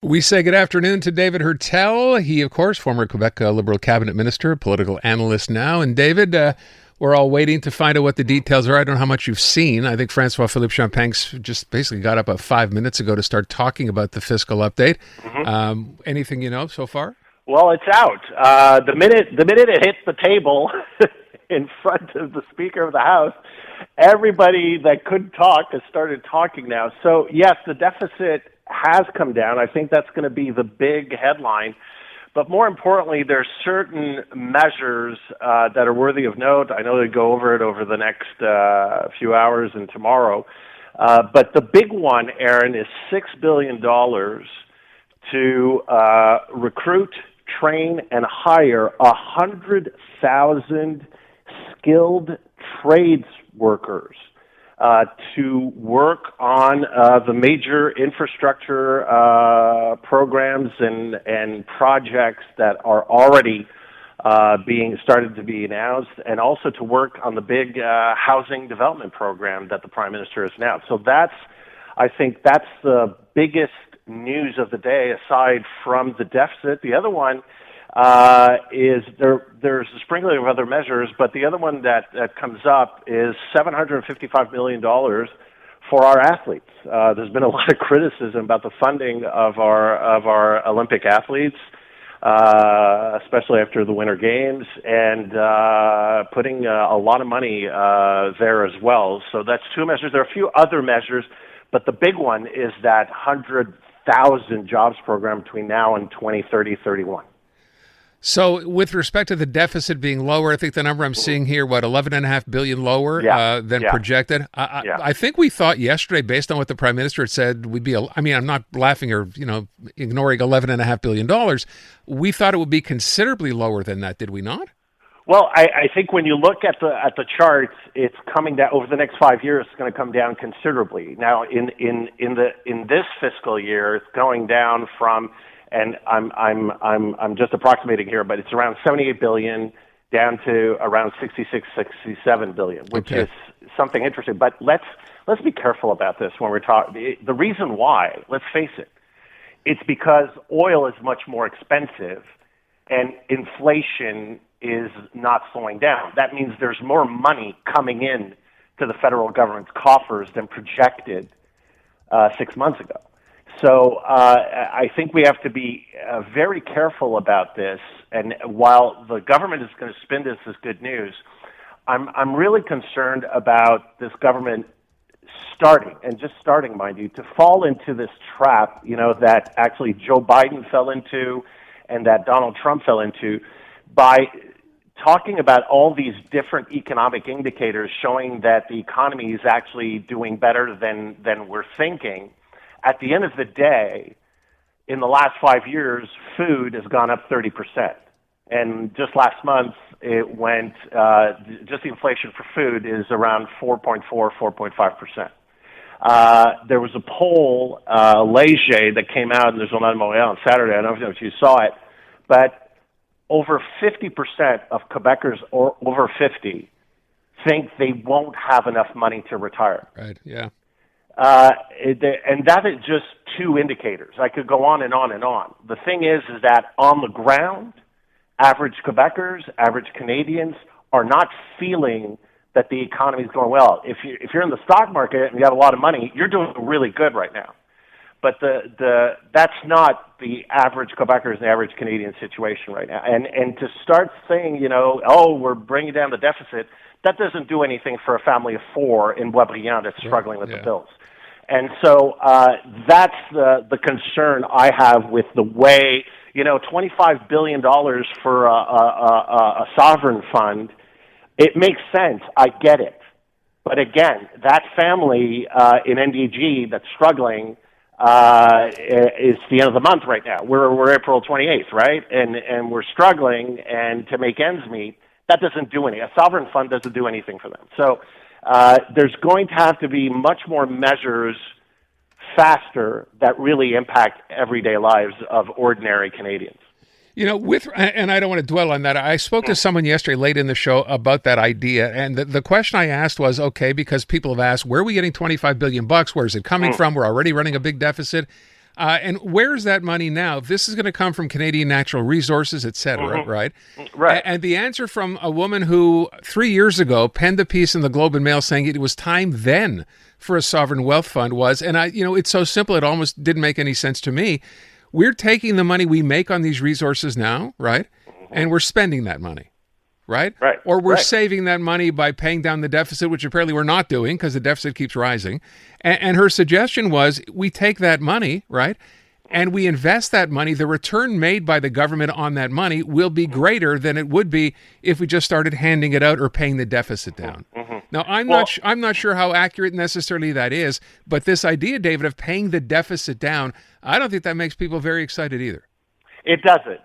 We say good afternoon to David Heurtel. He, of course, former Quebec Liberal cabinet minister, political analyst now. And David, we're all waiting to find out what the details are. I don't know how much you've seen. I think Francois-Philippe Champagne's just basically got up 5 minutes ago to start talking about the fiscal update. Anything you know so far? Well, it's out. The minute it hits the table in front of the Speaker of the House, everybody that could talk has started talking now. So, yes, the deficit has come down. I think that's going to be the big headline. But more importantly, there's certain measures that are worthy of note. I know they go over it over the next few hours and tomorrow. But the big one, Aaron, is $6 billion to recruit, train, and hire 100,000 skilled trades workers to work on the major infrastructure programs and projects that are already being started to be announced, and also to work on the big housing development program that the Prime Minister has announced. So I think that's the biggest news of the day, aside from the deficit. The other one is there's a sprinkling of other measures, but the other one that comes up is $755 million for our athletes. There's been a lot of criticism about the funding of our Olympic athletes, especially after the Winter Games, and putting a lot of money there as well. So that's two measures. There are a few other measures, but the big one is that 100,000 jobs program between now and 2030-31. So with respect to the deficit being lower, I think the number I'm seeing here, $11.5 billion lower than projected. I think we thought yesterday, based on what the Prime Minister had said, we'd be, I'm not laughing or, ignoring $11.5 billion. We thought it would be considerably lower than that, did we not? Well, I think when you look at the charts, it's coming down over the next 5 years. It's going to come down considerably. Now, in this fiscal year, it's going down from, and I'm just approximating here, but it's around $78 billion down to around $66-67 billion, which is something interesting. But let's be careful about this when we're talking. The reason why, let's face it, it's because oil is much more expensive, and inflation is not slowing down. That means there's more money coming in to the federal government's coffers than projected 6 months ago. So I think we have to be very careful about this. And while the government is going to spin this as good news, I'm really concerned about this government starting, mind you, to fall into this trap, that actually Joe Biden fell into and that Donald Trump fell into, by talking about all these different economic indicators showing that the economy is actually doing better than we're thinking. At the end of the day, in the last 5 years, food has gone up 30%. And just last month, it went, just the inflation for food is around 4.5%. There was a poll, Léger, that came out in the Journal de Montréal on Saturday. I don't know if you saw it, but over 50% of Quebecers over 50 think they won't have enough money to retire. Right, yeah. And that is just two indicators. I could go on and on and on. The thing is that on the ground, average Quebecers, average Canadians are not feeling that the economy is going well. If you're in the stock market and you have a lot of money, you're doing really good right now. But that's not the average Quebecers and the average Canadian situation right now. And to start saying, we're bringing down the deficit, that doesn't do anything for a family of four in Boisbriand that's struggling with the bills. And so that's the concern I have with the way, $25 billion for a sovereign fund. It makes sense. I get it. But again, that family in NDG that's struggling, it's the end of the month right now. We're April 28th, right? And we're struggling, and to make ends meet, that doesn't do anything. A sovereign fund doesn't do anything for them. So there's going to have to be much more measures faster that really impact everyday lives of ordinary Canadians. And I don't want to dwell on that. I spoke to someone yesterday late in the show about that idea, and the question I asked was, okay, because people have asked, where are we getting $25 billion? Where is it coming from? We're already running a big deficit. And where's that money now? This is going to come from Canadian natural resources, et cetera, right? Right. And the answer from a woman who 3 years ago penned a piece in the Globe and Mail saying it was time then for a sovereign wealth fund was, and it's so simple it almost didn't make any sense to me. We're taking the money we make on these resources now, right? And we're spending that money. Right? Or we're saving that money by paying down the deficit, which apparently we're not doing because the deficit keeps rising. And her suggestion was we take that money, right, and we invest that money. The return made by the government on that money will be greater than it would be if we just started handing it out or paying the deficit down. Now, I'm not sure how accurate necessarily that is, but this idea, David, of paying the deficit down, I don't think that makes people very excited either. It doesn't,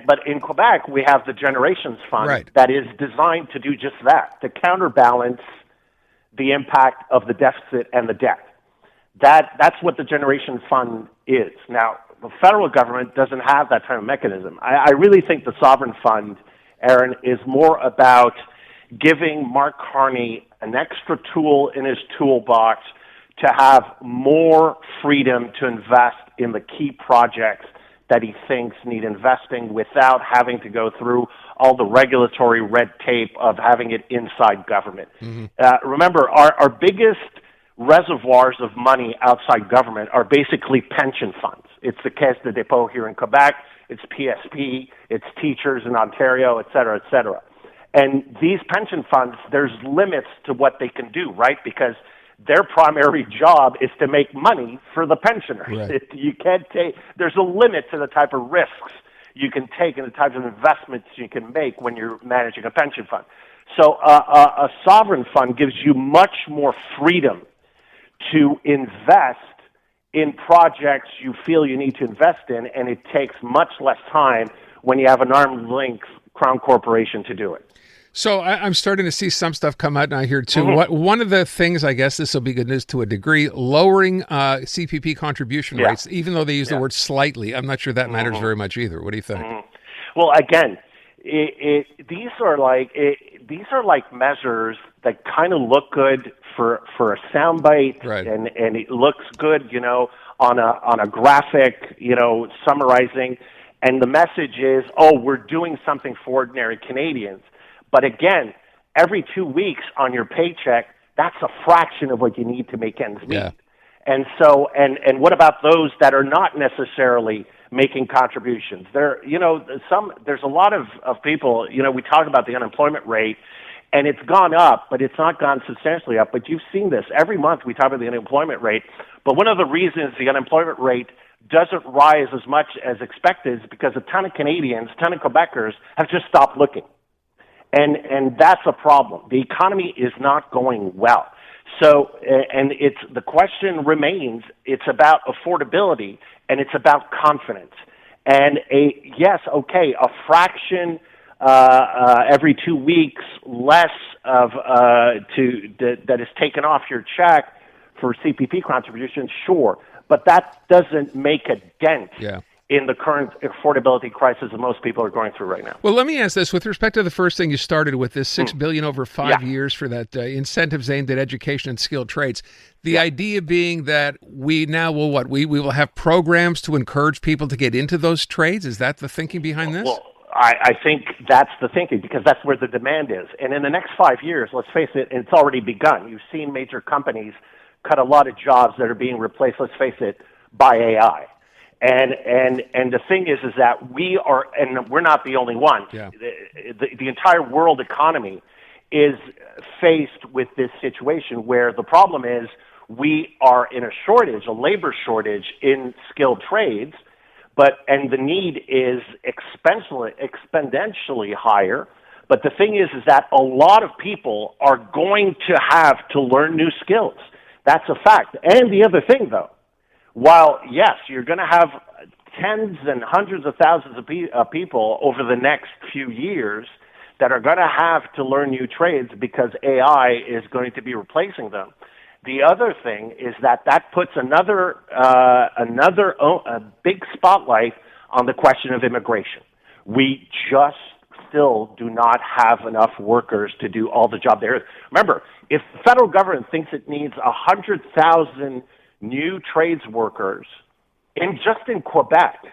but in Quebec we have the Generations Fund that is designed to do just that, to counterbalance the impact of the deficit and the debt. That's what the Generations Fund is. Now, the federal government doesn't have that kind of mechanism. I really think the Sovereign Fund, Aaron, is more about giving Mark Carney an extra tool in his toolbox to have more freedom to invest in the key projects that he thinks need investing without having to go through all the regulatory red tape of having it inside government. Remember, our biggest reservoirs of money outside government are basically pension funds. It's the Caisse de dépôt here in Quebec, it's PSP, it's teachers in Ontario, et cetera, et cetera. And these pension funds, there's limits to what they can do, right? Because their primary job is to make money for the pensioners. Right. You can't take, there's a limit to the type of risks you can take and the types of investments you can make when you're managing a pension fund. So a sovereign fund gives you much more freedom to invest in projects you feel you need to invest in, and it takes much less time when you have an arm's length Crown Corporation to do it. So I'm starting to see some stuff come out now here too. One of the things, I guess this will be good news to a degree, lowering CPP contribution rates, even though they use the word slightly. I'm not sure that matters very much either. What do you think? Well, again, these are like measures that kind of look good for a soundbite, and it looks good, on a graphic, summarizing, and the message is, we're doing something for ordinary Canadians. But again, every 2 weeks on your paycheck, that's a fraction of what you need to make ends meet. And so, and what about those that are not necessarily making contributions? There's a lot of people, we talk about the unemployment rate, and it's gone up, but it's not gone substantially up. But you've seen this. Every month we talk about the unemployment rate. But one of the reasons the unemployment rate doesn't rise as much as expected is because a ton of Canadians, a ton of Quebecers have just stopped looking. And that's a problem. The economy is not going well. So, and the question remains, it's about affordability and it's about confidence. And a fraction every 2 weeks less that is taken off your check for CPP contributions, sure, but that doesn't make a dent in the current affordability crisis that most people are going through right now. Well, let me ask this. With respect to the first thing you started with, this $6 billion over 5 years for that incentives aimed at education and skilled trades, the idea being that we now will we will have programs to encourage people to get into those trades? Is that the thinking behind this? Well, I think that's the thinking because that's where the demand is. And in the next 5 years, let's face it, it's already begun. You've seen major companies cut a lot of jobs that are being replaced, let's face it, by AI. And the thing is that we are, and we're not the only ones. The entire world economy is faced with this situation where the problem is we are in a labor shortage in skilled trades, and the need is exponentially higher. But the thing is that a lot of people are going to have to learn new skills. That's a fact. And the other thing, though, while, yes, you're going to have tens and hundreds of thousands of people over the next few years that are going to have to learn new trades because AI is going to be replacing them. The other thing is that puts another big spotlight on the question of immigration. We just still do not have enough workers to do all the job there is. Remember, if the federal government thinks it needs 100,000 new trades workers in Quebec,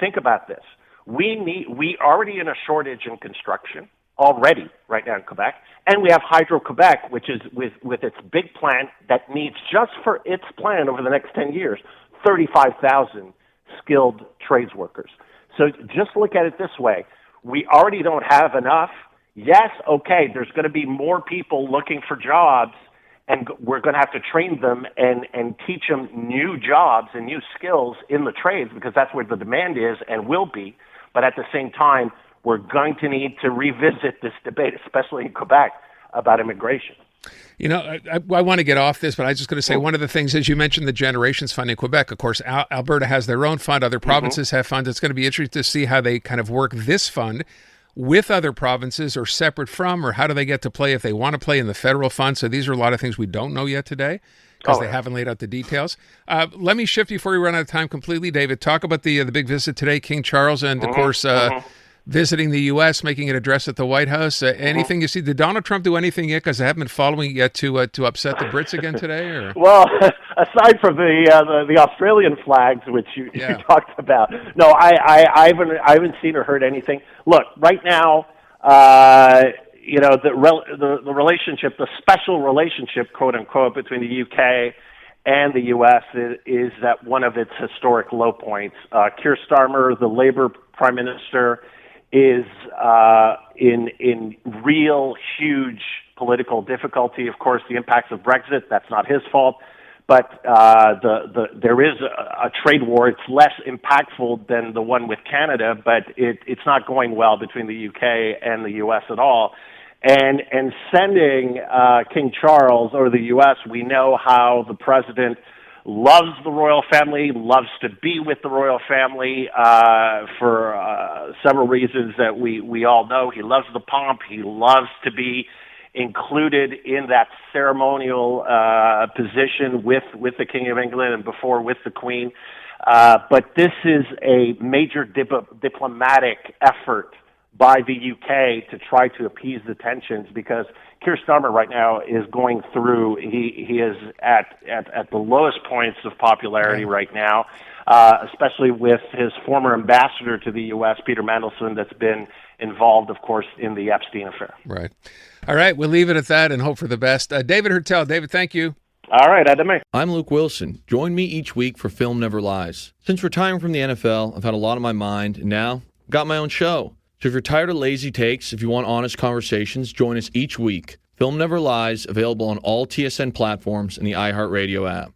think about this. We already in a shortage in construction already right now in Quebec, and we have Hydro-Quebec, which is with its big plant that needs just for its plant over the next 10 years, 35,000 skilled trades workers. So just look at it this way. We already don't have enough. Yes, okay, there's going to be more people looking for jobs, and we're going to have to train them and teach them new jobs and new skills in the trades because that's where the demand is and will be. But at the same time, we're going to need to revisit this debate, especially in Quebec, about immigration. You know, I want to get off this, but I was just going to say one of the things is you mentioned the Generations Fund in Quebec. Of course, Alberta has their own fund. Other provinces have funds. It's going to be interesting to see how they kind of work this fund with other provinces or separate from, or how do they get to play if they want to play in the federal fund. So these are a lot of things we don't know yet today because they haven't laid out the details. Let me shift before we run out of time completely, David. Talk about the big visit today, King Charles, and of course, visiting the U.S., making an address at the White House. Anything you see? Did Donald Trump do anything yet? Because I haven't been following it yet to upset the Brits again today. Or? Well, aside from the Australian flags, which you talked about, no, I haven't seen or heard anything. Look, right now, the relationship, the special relationship, quote unquote, between the UK and the U.S. is at one of its historic low points. Keir Starmer, the Labour Prime Minister, is in real huge political difficulty. Of course, the impacts of Brexit, that's not his fault, but there is a trade war. It's less impactful than the one with Canada, but it's not going well between the UK and the US at all. And sending King Charles or the US, we know how the president loves the royal family, loves to be with the royal family for several reasons that we all know. He loves the pomp. He loves to be included in that ceremonial position with the King of England and before with the Queen. But this is a major diplomatic effort by the UK to try to appease the tensions because Keir Starmer right now is going through, he is at the lowest points of popularity right now, especially with his former ambassador to the U.S., Peter Mandelson, that's been involved, of course, in the Epstein affair. Right. All right, we'll leave it at that and hope for the best. David Heurtel. David, thank you. All right, Adame. I'm Luke Wilson. Join me each week for Film Never Lies. Since retiring from the NFL, I've had a lot on my mind, and now I've got my own show. So if you're tired of lazy takes, if you want honest conversations, join us each week. Film Never Lies, available on all TSN platforms and the iHeartRadio app.